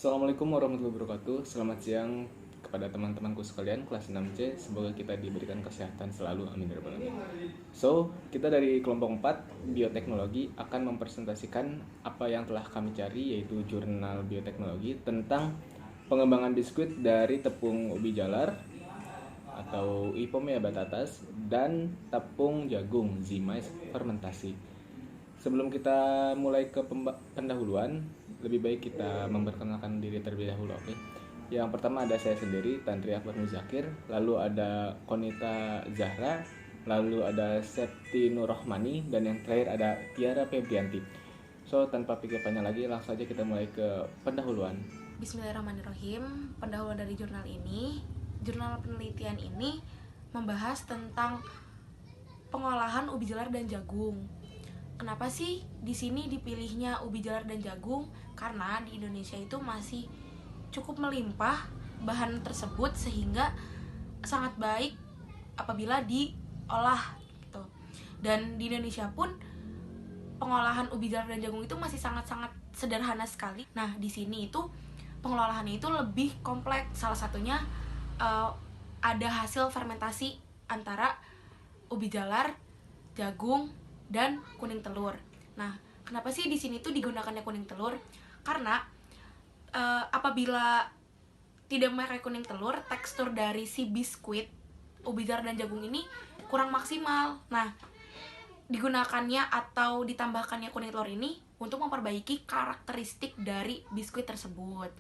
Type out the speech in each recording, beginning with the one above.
Assalamualaikum warahmatullahi wabarakatuh. Selamat siang kepada teman-temanku sekalian kelas 6C. Semoga kita diberikan kesehatan selalu. Amin ya rabbal alamin. So, kita dari kelompok 4 bioteknologi akan mempresentasikan apa yang telah kami cari, yaitu jurnal bioteknologi tentang pengembangan biskuit dari tepung ubi jalar atau Ipomea batatas dan tepung jagung Z-Mais fermentasi. Sebelum kita mulai ke pendahuluan, lebih baik kita memperkenalkan diri terlebih dahulu, oke? Yang pertama ada saya sendiri, Tantri Akbar Muzakir, lalu ada Konita Zahra, lalu ada Septi Nurrohmani, dan yang terakhir ada Tiara Febrianti. So, tanpa pikir panjang lagi, langsung aja kita mulai ke pendahuluan. Bismillahirrahmanirrahim. Pendahuluan dari jurnal penelitian ini membahas tentang pengolahan ubi jalar dan jagung. Kenapa sih di sini dipilihnya ubi jalar dan jagung? Karena di Indonesia itu masih cukup melimpah bahan tersebut sehingga sangat baik apabila diolah gitu. Dan di Indonesia pun pengolahan ubi jalar dan jagung itu masih sangat-sangat sederhana sekali. Nah, di sini itu pengelolaannya itu lebih kompleks. Salah satunya ada hasil fermentasi antara ubi jalar, jagung, dan kuning telur. Nah, kenapa sih di sini tuh digunakannya kuning telur? Karena apabila tidak memakai kuning telur, tekstur dari si biskuit ubi jalar dan jagung ini kurang maksimal. Nah, digunakannya atau ditambahkannya kuning telur ini untuk memperbaiki karakteristik dari biskuit tersebut.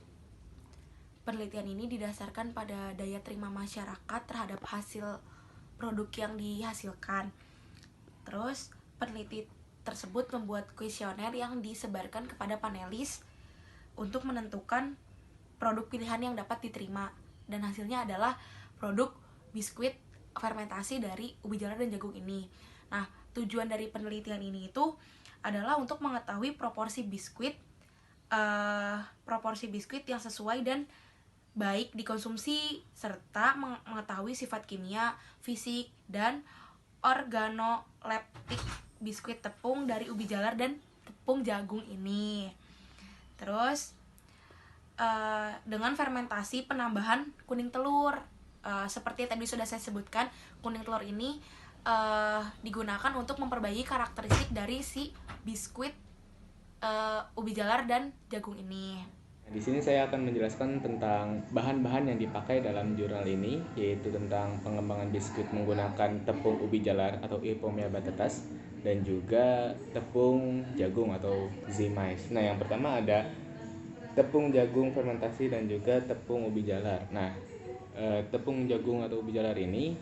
Penelitian ini didasarkan pada daya terima masyarakat terhadap hasil produk yang dihasilkan. Terus, peneliti tersebut membuat kuesioner yang disebarkan kepada panelis untuk menentukan produk pilihan yang dapat diterima. Dan hasilnya adalah produk biskuit fermentasi dari ubi jalar dan jagung ini. Nah, tujuan dari penelitian ini itu adalah untuk mengetahui proporsi biskuit yang sesuai dan baik dikonsumsi, serta mengetahui sifat kimia, fisik, dan organoleptik biskuit tepung dari ubi jalar dan tepung jagung ini. Terus dengan fermentasi penambahan kuning telur, seperti yang tadi sudah saya sebutkan, kuning telur ini digunakan untuk memperbaiki karakteristik dari si biskuit ubi jalar dan jagung ini. Di sini saya akan menjelaskan tentang bahan-bahan yang dipakai dalam jurnal ini, yaitu tentang pengembangan biskuit menggunakan tepung ubi jalar atau Ipomea batatas dan juga tepung jagung atau Z-Mais. Nah, yang pertama ada tepung jagung fermentasi dan juga tepung ubi jalar. Nah, tepung jagung atau ubi jalar ini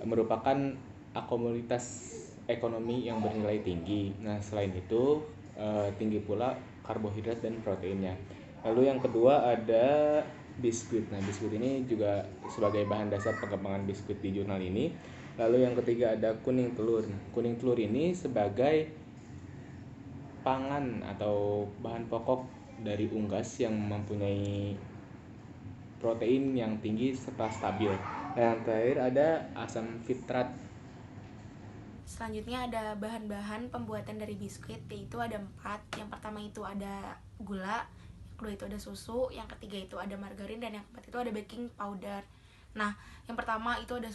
merupakan komoditas ekonomi yang bernilai tinggi. Nah, selain itu tinggi pula karbohidrat dan proteinnya. Lalu yang kedua ada biskuit. Nah, biskuit ini juga sebagai bahan dasar pengembangan biskuit di jurnal ini. Lalu yang ketiga ada kuning telur. Kuning telur ini sebagai pangan atau bahan pokok dari unggas yang mempunyai protein yang tinggi serta stabil. Dan yang terakhir ada asam fitrat. Selanjutnya ada bahan-bahan pembuatan dari biskuit, yaitu ada 4. Yang pertama itu ada gula, yang kedua itu ada susu, yang ketiga itu ada margarin, dan yang keempat itu ada baking powder. Nah, yang pertama itu ada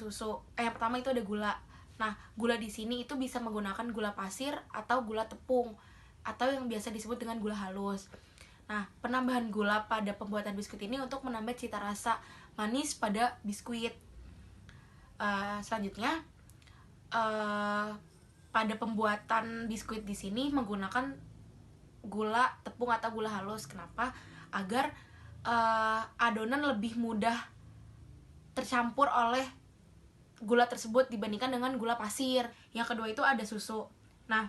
gula. Nah, gula di sini itu bisa menggunakan gula pasir atau gula tepung atau yang biasa disebut dengan gula halus. Nah, penambahan gula pada pembuatan biskuit ini untuk menambah cita rasa manis pada biskuit. Selanjutnya, pada pembuatan biskuit di sini menggunakan gula tepung atau gula halus. Kenapa? Agar adonan lebih mudah tercampur oleh gula tersebut dibandingkan dengan gula pasir. Yang kedua itu ada susu. Nah,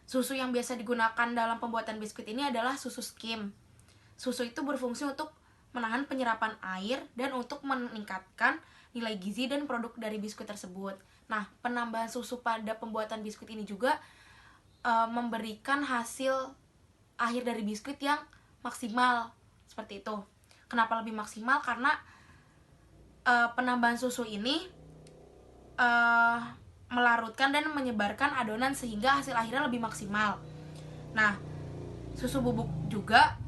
susu yang biasa digunakan dalam pembuatan biskuit ini adalah susu skim. Susu itu berfungsi untuk menahan penyerapan air dan untuk meningkatkan nilai gizi dan produk dari biskuit tersebut. Nah, penambahan susu pada pembuatan biskuit ini juga memberikan hasil akhir dari biskuit yang maksimal, seperti itu. Kenapa lebih maksimal? Karena penambahan susu ini melarutkan dan menyebarkan adonan sehingga hasil akhirnya lebih maksimal. Nah, susu bubuk juga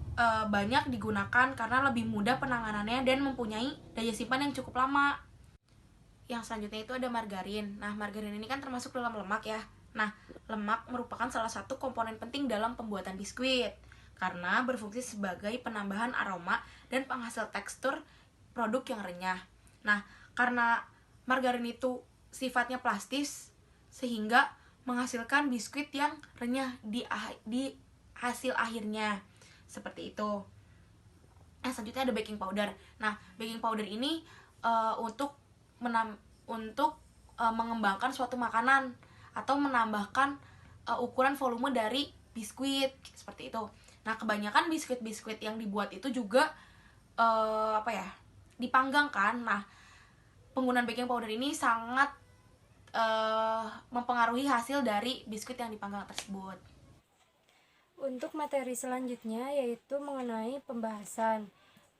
banyak digunakan karena lebih mudah penanganannya dan mempunyai daya simpan yang cukup lama. Yang selanjutnya itu ada margarin. Nah, margarin ini kan termasuk dalam lemak ya. Nah, lemak merupakan salah satu komponen penting dalam pembuatan biskuit karena berfungsi sebagai penambahan aroma dan penghasil tekstur produk yang renyah. Nah, karena margarin itu sifatnya plastis sehingga menghasilkan biskuit yang renyah di hasil akhirnya. Seperti itu. Selanjutnya ada baking powder. Nah, baking powder ini untuk mengembangkan suatu makanan atau menambahkan ukuran volume dari biskuit seperti itu. Nah, kebanyakan biskuit-biskuit yang dibuat itu juga dipanggang kan. Nah, penggunaan baking powder ini sangat mempengaruhi hasil dari biskuit yang dipanggang tersebut. Untuk materi selanjutnya yaitu mengenai pembahasan.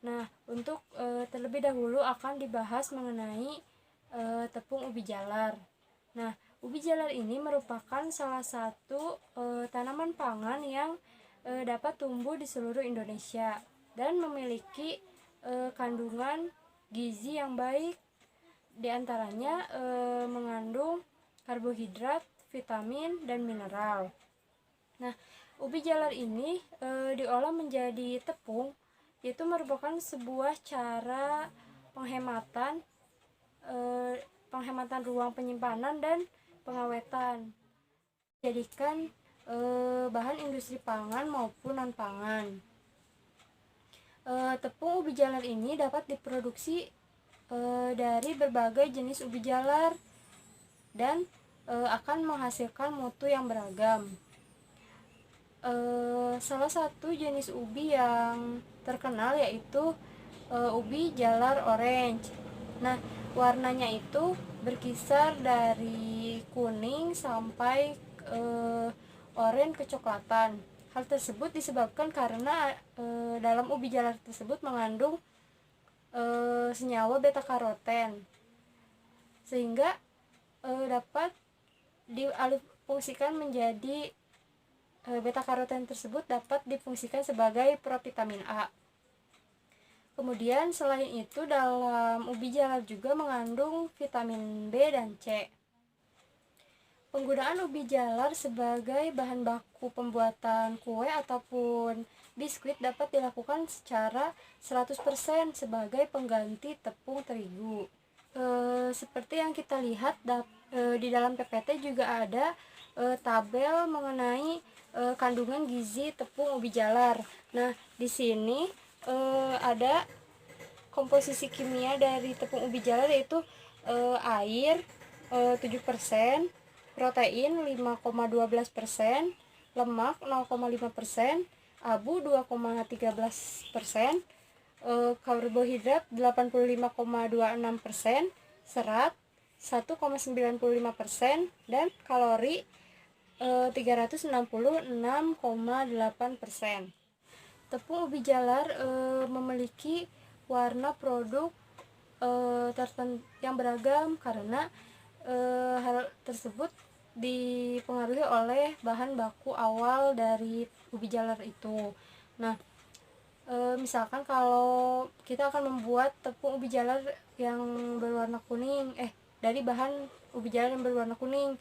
Nah, untuk terlebih dahulu akan dibahas mengenai tepung ubi jalar. Nah, ubi jalar ini merupakan salah satu tanaman pangan yang dapat tumbuh di seluruh Indonesia dan memiliki kandungan gizi yang baik. Di antaranya mengandung karbohidrat, vitamin, dan mineral. Nah, ubi jalar ini diolah menjadi tepung, itu merupakan sebuah cara penghematan ruang penyimpanan dan pengawetan, jadikan bahan industri pangan maupun non-pangan. Tepung ubi jalar ini dapat diproduksi dari berbagai jenis ubi jalar dan akan menghasilkan mutu yang beragam. Salah satu jenis ubi yang terkenal yaitu ubi jalar orange. Nah, warnanya itu berkisar dari kuning sampai oranye kecoklatan. Hal tersebut disebabkan karena dalam ubi jalar tersebut mengandung senyawa beta karoten, sehingga dapat difungsikan menjadi beta karoten tersebut dapat difungsikan sebagai provitamin A. Kemudian selain itu dalam ubi jalar juga mengandung vitamin B dan C. Penggunaan ubi jalar sebagai bahan baku pembuatan kue ataupun biskuit dapat dilakukan secara 100% sebagai pengganti tepung terigu. Seperti yang kita lihat di dalam PPT juga ada tabel mengenai kandungan gizi tepung ubi jalar. Nah, di sini ada komposisi kimia dari tepung ubi jalar yaitu air 7%, protein 5,12%, lemak 0,5%, abu 2,13%, karbohidrat 85,26%, serat 1,95%, dan kalori 366,8%. Tepung ubi jalar memiliki warna produk yang beragam karena hal tersebut dipengaruhi oleh bahan baku awal dari ubi jalar itu. Nah, misalkan kalau kita akan membuat tepung ubi jalar yang berwarna kuning, dari bahan ubi jalar yang berwarna kuning,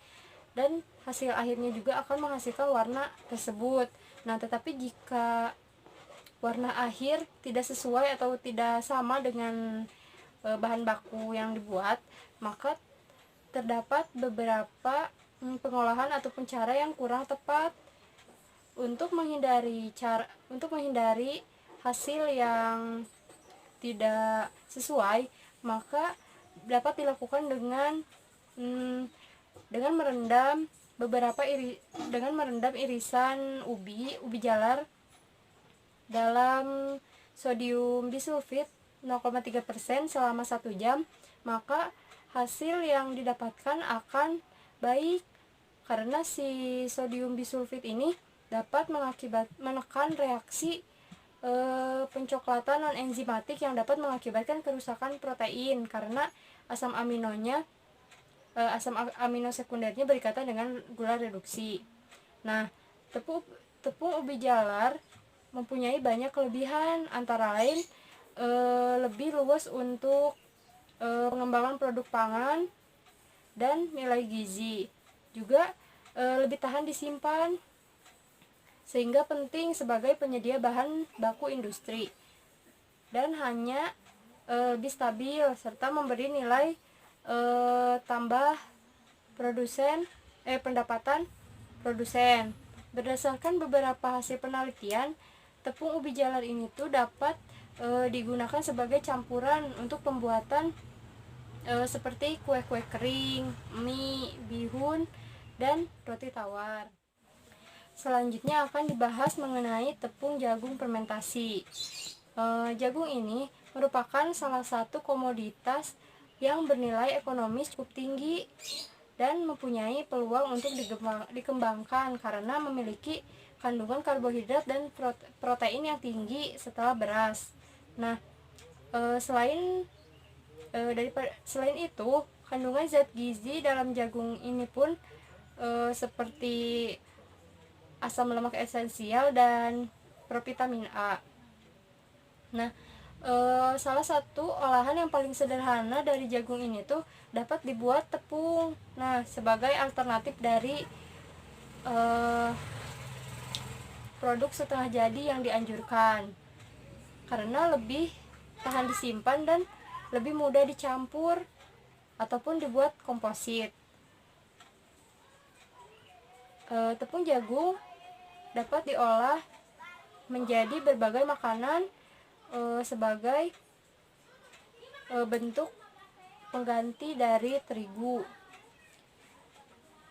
dan hasil akhirnya juga akan menghasilkan warna tersebut. Nah, tetapi jika warna akhir tidak sesuai atau tidak sama dengan bahan baku yang dibuat, maka terdapat beberapa pengolahan ataupun cara yang kurang tepat untuk menghindari hasil yang tidak sesuai. Maka dapat dilakukan dengan merendam irisan ubi jalar dalam sodium bisulfit 0,3% selama 1 jam, maka hasil yang didapatkan akan baik karena si sodium bisulfit ini dapat menekan reaksi pencoklatan non-enzimatik yang dapat mengakibatkan kerusakan protein karena asam amino sekundernya berikatan dengan gula reduksi. Nah, tepung ubi jalar mempunyai banyak kelebihan, antara lain lebih luas untuk pengembangan produk pangan dan nilai gizi. Juga lebih tahan disimpan, sehingga penting sebagai penyedia bahan baku industri, dan hanya lebih stabil serta memberi nilai tambah pendapatan produsen. Berdasarkan beberapa hasil penelitian, tepung ubi jalar ini tuh dapat digunakan sebagai campuran untuk pembuatan seperti kue-kue kering, mie, bihun, dan roti tawar. Selanjutnya akan dibahas mengenai tepung jagung fermentasi. Jagung ini merupakan salah satu komoditas yang bernilai ekonomis cukup tinggi dan mempunyai peluang untuk dikembangkan karena memiliki kandungan karbohidrat dan protein yang tinggi setelah beras. Nah, selain itu, kandungan zat gizi dalam jagung ini pun seperti asam lemak esensial dan provitamin A. Nah, salah satu olahan yang paling sederhana dari jagung ini tuh dapat dibuat tepung. Nah, sebagai alternatif dari produk setengah jadi yang dianjurkan, karena lebih tahan disimpan dan lebih mudah dicampur ataupun dibuat komposit. Tepung jagung dapat diolah menjadi berbagai makanan sebagai bentuk pengganti dari terigu.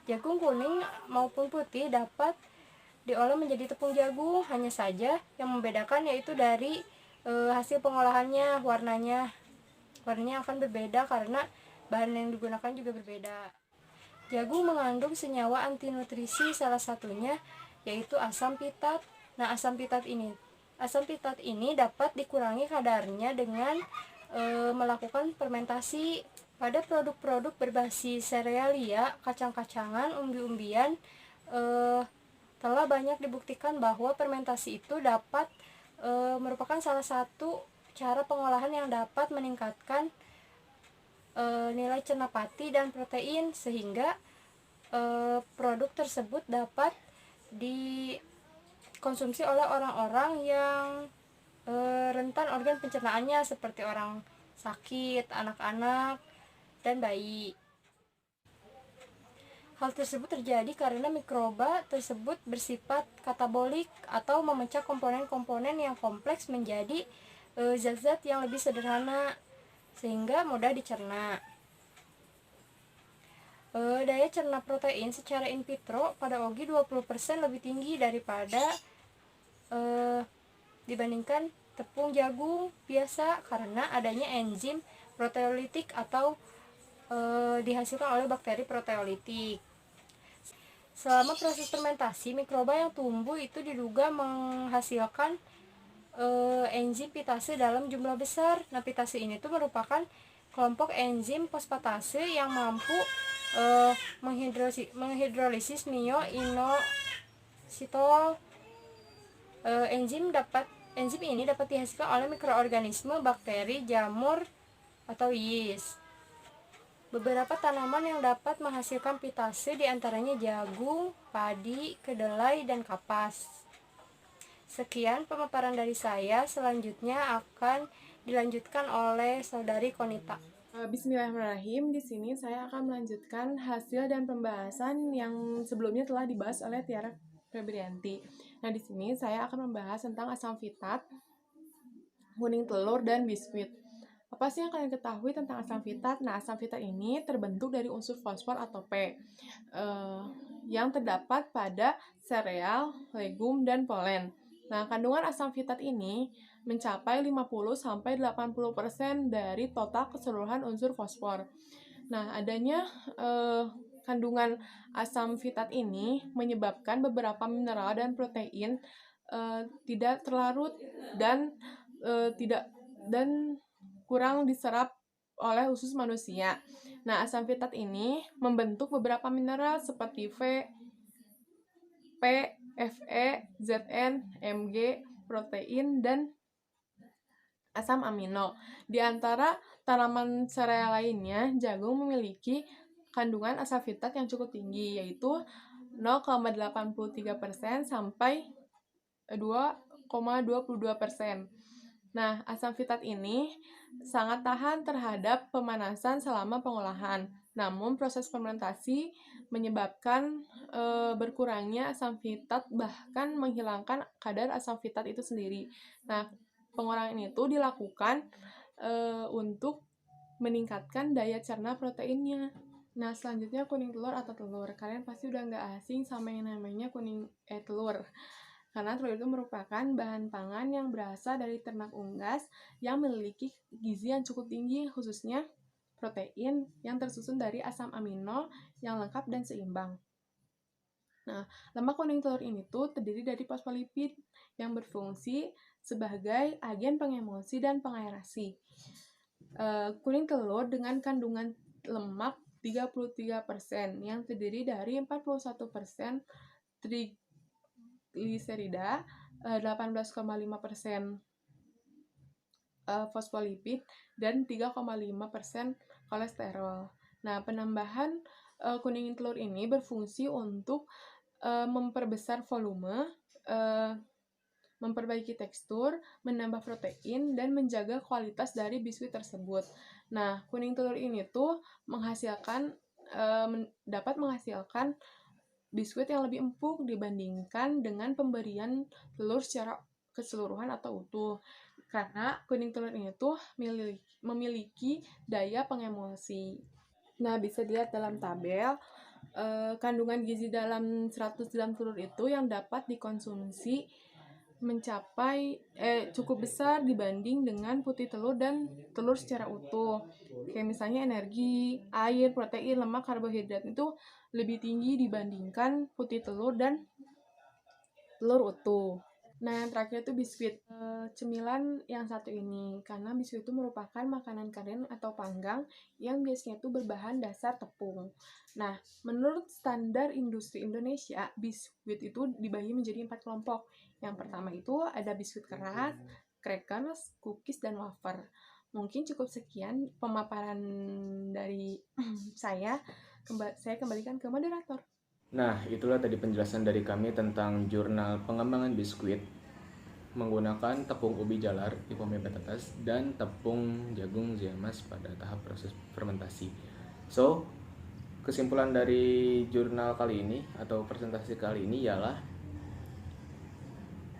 Jagung kuning maupun putih dapat diolah menjadi tepung jagung, hanya saja yang membedakan yaitu dari hasil pengolahannya. Warnanya akan berbeda karena bahan yang digunakan juga berbeda. Jagung mengandung senyawa anti nutrisi, salah satunya yaitu asam pitat. Nah, asam pitat ini dapat dikurangi kadarnya dengan melakukan fermentasi. Pada produk-produk berbasis serealia, kacang-kacangan, umbi-umbian, telah banyak dibuktikan bahwa fermentasi itu dapat merupakan salah satu cara pengolahan yang dapat meningkatkan nilai cernapati dan protein, sehingga produk tersebut dapat dikonsumsi oleh orang-orang yang rentan organ pencernaannya seperti orang sakit, anak-anak, dan bayi. Hal tersebut terjadi karena mikroba tersebut bersifat katabolik atau memecah komponen-komponen yang kompleks menjadi zat-zat yang lebih sederhana sehingga mudah dicerna. Daya cerna protein secara in vitro pada OGI 20% lebih tinggi daripada dibandingkan tepung jagung biasa karena adanya enzim proteolitik atau dihasilkan oleh bakteri proteolitik. Selama proses fermentasi, mikroba yang tumbuh itu diduga menghasilkan enzim pitase dalam jumlah besar. Nah, pitase ini tuh merupakan kelompok enzim fosfatase yang mampu menghidrolisis myo-inositol. Enzim ini dapat dihasilkan oleh mikroorganisme, bakteri, jamur, atau yeast. Beberapa tanaman yang dapat menghasilkan pitase diantaranya jagung, padi, kedelai, dan kapas. Sekian pemaparan dari saya, selanjutnya akan dilanjutkan oleh saudari Konita. Bismillahirrahmanirrahim. Di sini saya akan melanjutkan hasil dan pembahasan yang sebelumnya telah dibahas oleh Tiara Febrianti. Nah, di sini saya akan membahas tentang asam fitat, kuning telur, dan biskuit. Apa sih yang kalian ketahui tentang asam fitat? Nah, asam fitat ini terbentuk dari unsur fosfor atau P yang terdapat pada sereal, legum, dan polen. Nah, kandungan asam fitat ini mencapai 50-80% dari total keseluruhan unsur fosfor. Nah, adanya kandungan asam fitat ini menyebabkan beberapa mineral dan protein tidak terlarut dan kurang diserap oleh usus manusia. Nah, asam fitat ini membentuk beberapa mineral seperti V, P, Fe, Zn, Mg, protein, dan asam amino. Di antara tanaman sereal lainnya, jagung memiliki kandungan asam-fitat yang cukup tinggi, yaitu 0,83% sampai 2,22%. Nah, asam-fitat ini sangat tahan terhadap pemanasan selama pengolahan. Namun, proses fermentasi menyebabkan berkurangnya asam-fitat, bahkan menghilangkan kadar asam-fitat itu sendiri. Nah, pengurangan itu dilakukan untuk meningkatkan daya cerna proteinnya. Nah, selanjutnya kuning telur atau telur. Kalian pasti udah nggak asing sama yang namanya telur. Karena telur itu merupakan bahan pangan yang berasal dari ternak unggas yang memiliki gizi yang cukup tinggi, khususnya protein yang tersusun dari asam amino yang lengkap dan seimbang. Nah, lemak kuning telur ini tuh terdiri dari fosfolipid yang berfungsi sebagai agen pengemulsi dan pengaerasi. Kuning telur dengan kandungan lemak 33% yang terdiri dari 41% trigliserida, 18,5% fosfolipid, dan 3,5% kolesterol. Nah, penambahan kuning telur ini berfungsi untuk memperbesar volume, memperbaiki tekstur, menambah protein, dan menjaga kualitas dari biskuit tersebut. Nah, kuning telur ini tuh dapat menghasilkan biskuit yang lebih empuk dibandingkan dengan pemberian telur secara keseluruhan atau utuh. Karena kuning telur ini tuh memiliki daya pengemulsi. Nah, bisa dilihat dalam tabel, kandungan gizi dalam 100 gram telur itu yang dapat dikonsumsi mencapai cukup besar dibanding dengan putih telur dan telur secara utuh. Kayak misalnya energi, air, protein, lemak, karbohidrat itu lebih tinggi dibandingkan putih telur dan telur utuh. Nah, yang terakhir itu biskuit cemilan yang satu ini, karena biskuit itu merupakan makanan kering atau panggang yang biasanya itu berbahan dasar tepung. Nah, menurut standar industri Indonesia, biskuit itu dibagi menjadi 4 kelompok. Yang pertama itu ada biskuit keras, crackers, cookies, dan wafer. Mungkin cukup sekian pemaparan dari saya. Saya kembalikan ke moderator. Nah, itulah tadi penjelasan dari kami tentang jurnal pengembangan biskuit menggunakan tepung ubi jalar Ipomea petatas dan tepung jagung Zeamas pada tahap proses fermentasi. So, kesimpulan dari jurnal kali ini atau presentasi kali ini ialah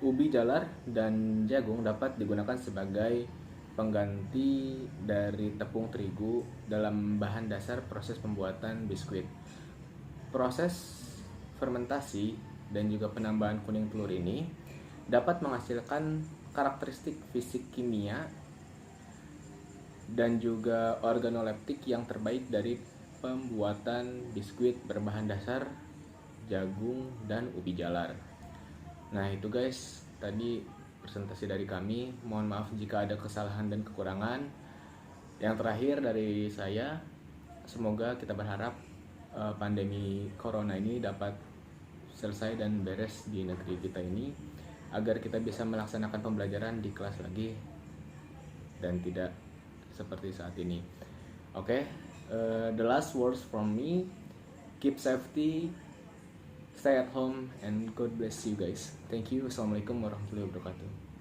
ubi jalar dan jagung dapat digunakan sebagai pengganti dari tepung terigu dalam bahan dasar proses pembuatan biskuit. Proses fermentasi dan juga penambahan kuning telur ini dapat menghasilkan karakteristik fisik kimia dan juga organoleptik yang terbaik dari pembuatan biskuit berbahan dasar jagung dan ubi jalar. Nah, itu guys, tadi presentasi dari kami. Mohon maaf jika ada kesalahan dan kekurangan. Yang terakhir dari saya, semoga kita berharap pandemi corona ini dapat selesai dan beres di negeri kita ini, agar kita bisa melaksanakan pembelajaran di kelas lagi dan tidak seperti saat ini. Oke, the last words from me, keep safety, stay at home, and God bless you guys. Thank you. Assalamualaikum warahmatullahi wabarakatuh.